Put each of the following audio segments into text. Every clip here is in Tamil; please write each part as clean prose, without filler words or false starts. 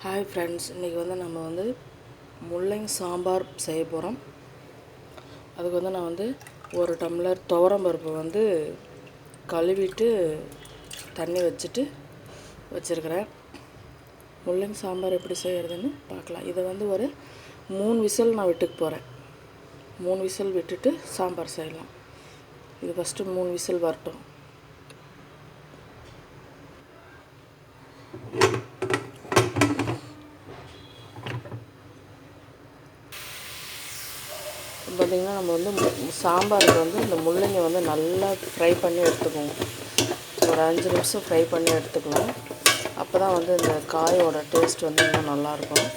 ஹாய் ஃப்ரெண்ட்ஸ், இன்றைக்கி நம்ம முள்ளங்கி சாம்பார் செய்ய போகிறோம். அதுக்கு நான் ஒரு டம்ளர் துவரம் பருப்பு கழுவிட்டு தண்ணி வச்சுருக்கிறேன். முள்ளங்கி சாம்பார் எப்படி செய்கிறதுன்னு பார்க்கலாம். இதை ஒரு 3 விசில் நான் விட்டுக்க போகிறேன். 3 விசில் விட்டுட்டு சாம்பார் செய்யலாம். இது ஃபஸ்ட்டு 3 விசில் வரட்டும். பார்த்திங்கன்னா நம்ம சாம்பாருக்கு இந்த முள்ளங்கி நல்லா ஃப்ரை பண்ணி எடுத்துக்குவோம். ஒரு 5 நிமிஷம் ஃப்ரை பண்ணி எடுத்துக்கலாம். அப்போ தான் இந்த காயோட டேஸ்ட் இன்னும் நல்லாயிருக்கும்.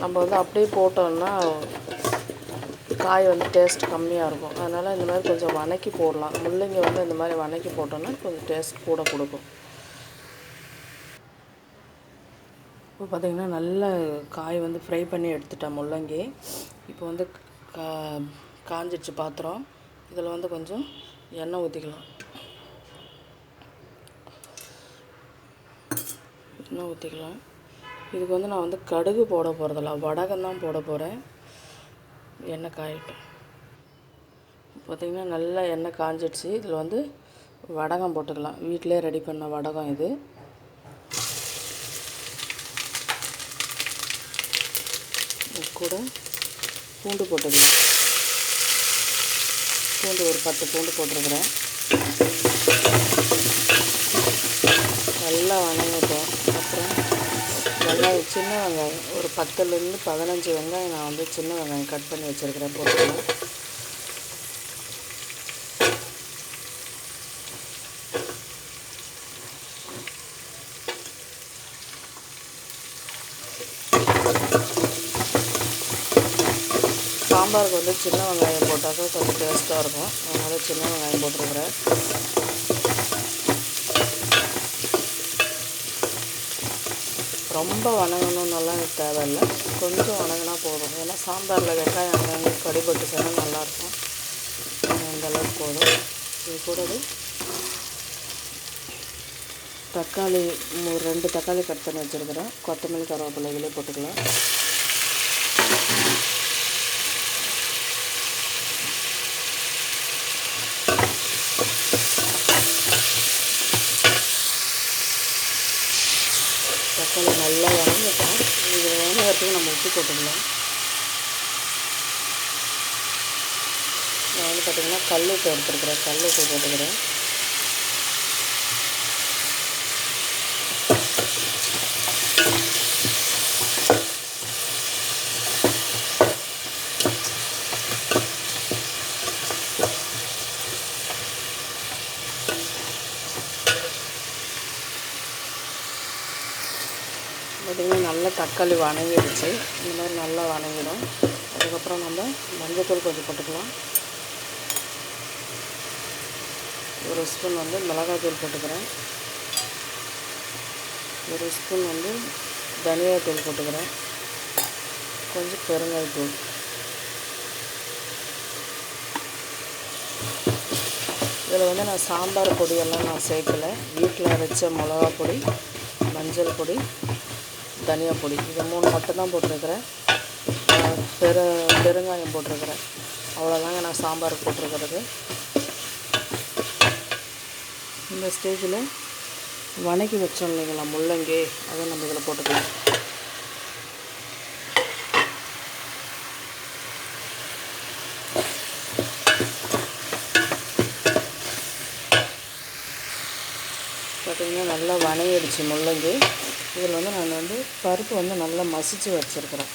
நம்ம அப்படியே போட்டோம்னா காய் டேஸ்ட் கம்மியாக இருக்கும். அதனால் இந்த மாதிரி கொஞ்சம் வதக்கி போடலாம். முள்ளங்கி இந்த மாதிரி வதக்கி போட்டோம்னா கொஞ்சம் டேஸ்ட் கூட கொடுக்கும். இப்போ பார்த்திங்கன்னா நல்ல காய் ஃப்ரை பண்ணி எடுத்துட்டேன் முள்ளங்கி. இப்போ காஞ்சிடுச்சு பாத்திரம். இதில் கொஞ்சம் எண்ணெய் ஊற்றிக்கலாம். இதுக்கு நான் கடுகு போட போகிறதில்ல, வடகம் தான் போட போகிறேன். எண்ணெய் காயட்டும். பார்த்திங்கன்னா நல்லா எண்ணெய் காஞ்சிடுச்சு. இதில் வடகம் போட்டுக்கலாம். வீட்டிலே ரெடி பண்ண வடகம் இது. கூட பூண்டு போட்டுக்கலாம். பூண்டு ஒரு 10 பூண்டு போட்டிருக்கிறேன். நல்லா வதங்கட்டும். அப்புறம் வெங்காயம், சின்ன வெங்காயம் ஒரு 10லேருந்து 15 வெங்காயம் நான் சின்ன வெங்காயம் கட் பண்ணி வச்சுருக்கிறேன். போட்டுக்கலாம். சாம்பாருக்கு சின்ன வெங்காயம் போட்டாக்க கொஞ்சம் டேஸ்ட்டாக இருக்கும். அதனால் சின்ன வெங்காயம் போட்டுருக்குறேன். ரொம்ப வதங்கணும்னெல்லாம் தேவையில்லை. கொஞ்சம் வதங்கினா போதும். ஏன்னா சாம்பாரில் வெங்காயம் கடிபட்டு சேர்ந்தா நல்லாயிருக்கும். அந்தளவுக்கு போதும். இது கூடவே தக்காளி 2 தக்காளி கட் பண்ணி வச்சுருக்கிறேன். கொத்தமல்லி, கருவேப்பிலைகளே போட்டுக்கலாம். தக்காளி நல்லா வதங்கட்டும். இது வதங்கிறதுக்கு நம்ம உப்பு போட்டுக்கலாம். நான் பார்த்திங்கன்னா கல் உப்பு எடுத்துருக்குறேன். கல் உப்பு போட்டுக்கிறேன். பார்த்திங்கன்னா நல்லா தக்காளி வதங்கிடுச்சு. இந்த மாதிரி நல்லா வதங்கிடும். அதுக்கப்புறம் நம்ம மஞ்சள்தூள் கொஞ்சம் போட்டுக்கலாம். ஒரு ஸ்பூன் மிளகாய்த்தூள் போட்டுக்கிறேன். ஒரு ஸ்பூன் தனியாத்தூள் போட்டுக்கிறேன். கொஞ்சம் பெருங்காயத்தூள். இதில் நான் சாம்பார் பொடியெல்லாம் நான் சேர்க்கலை. வீட்டில் அரைச்ச மிளகா பொடி, மஞ்சள் பொடி, தனியா பொடி, இது 3 மட்டும்தான் போட்டிருக்கிறேன். பெருங்காயம் போட்டிருக்கிறேன். அவ்வளோதாங்க நான் சாம்பாருக்கு போட்டிருக்கிறது. இந்த ஸ்டேஜில் வதக்கி வச்சோம் இல்லைங்களா முள்ளங்கி, அதை நம்ம இதில் போட்டுக்கலாம். பார்த்திங்கன்னா நல்லா வதங்கிடுச்சு முள்ளங்கி. இதில் நான் பருப்பு நல்லா மசித்து வச்சுருக்கிறேன்.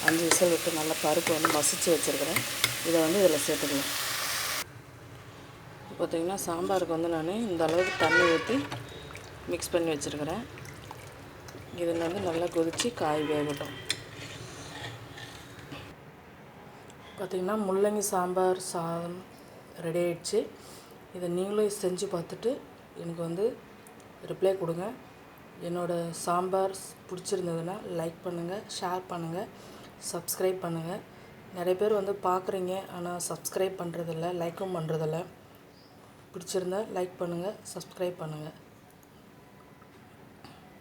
5 விசில் விட்டு நல்லா பருப்பு மசித்து வச்சுருக்கிறேன். இதை இதில் சேர்த்துக்கலாம். பார்த்திங்கன்னா சாம்பாருக்கு நான் இந்த அளவுக்கு தண்ணி ஊற்றி மிக்ஸ் பண்ணி வச்சுருக்கிறேன். இதில் நல்லா கொதித்து காய் வேகட்டும். பார்த்திங்கன்னா முள்ளங்கி சாம்பார் சாதம் ரெடி ஆகிடுச்சு. இதை நீங்களும் செஞ்சு பார்த்துட்டு எனக்கு ரிப்ளை கொடுங்க. என்னோடய சாம்பார் பிடிச்சிருந்ததுன்னா லைக் பண்ணுங்கள், ஷேர் பண்ணுங்கள், சப்ஸ்கிரைப் பண்ணுங்கள். நிறைய பேர் பார்க்குறீங்க, ஆனால் சப்ஸ்கிரைப் பண்ணுறதில்ல, லைக்கும் பண்ணுறதில்ல. பிடிச்சிருந்தா லைக் பண்ணுங்கள், சப்ஸ்கிரைப் பண்ணுங்கள்.